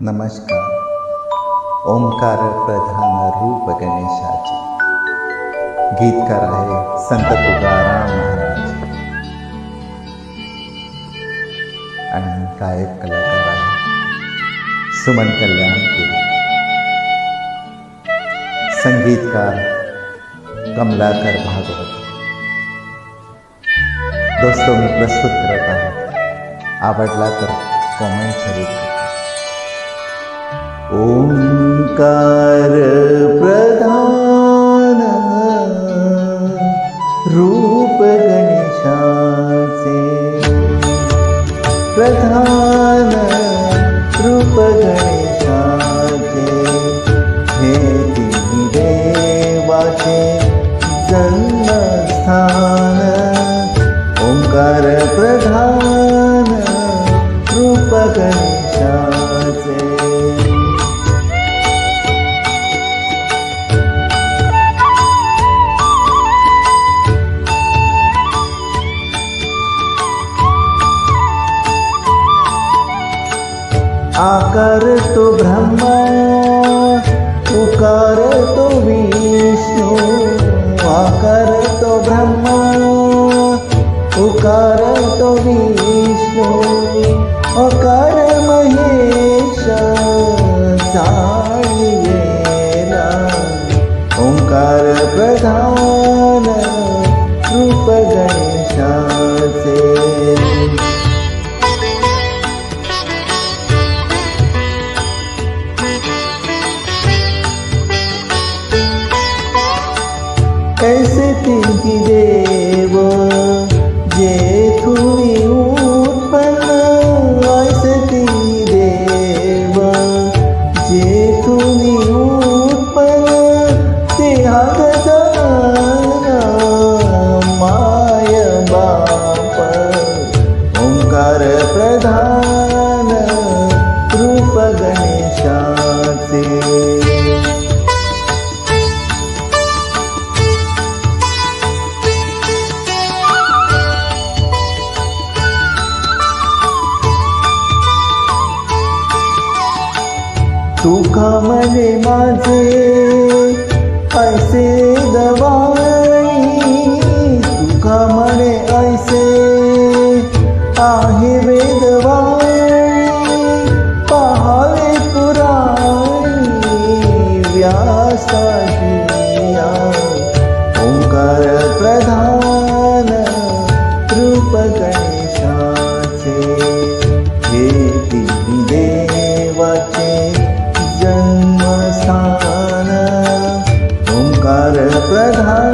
नमस्कार. ओंकार प्रधान रूप गणेशाचे. गीतकार आहे संत तुकाराम महाराज आणि गायक कलाकार आहे सुमन कल्याणपूर. संगीतकार कमलाकर भागवत. दोस्तों, मी प्रस्तुत करत आहे. आवडला तर कॉमेंट जरूर करा. ओंकार प्रधान रूप गणेशाचे. प्रधान रूप गणेशाचे. हे तिन्ही देवाचे जन्मस्थान. ओंकार प्रधान रूप गणेशाचे. आकार तो ब्रह्मा, उकार तो विष्णु. आकार तो ब्रह्मा, उकार तो विष्णु. अकार महेश जाणिवेला. ओंकार प्रधान रूप गणेशाचे. ऐसे तिन्ही देव जेथुनी उत्पन्न. ऐसे तिन्ही देव जेथुनी उत्पन्न. ते गजानन माय बाप. ओंकार प्रधान रूप गणेशाचे. तुका म्हणे माझे ऐसे दवाणी. तुका म्हणे ऐसे आहे वेदवाणी. पहावे पुराणी व्यासाजिया. ओंकार प्रधान रूप गणेशाचे. हे तिन्ही देवाचे जन्मस्थान. ओंकार प्रधान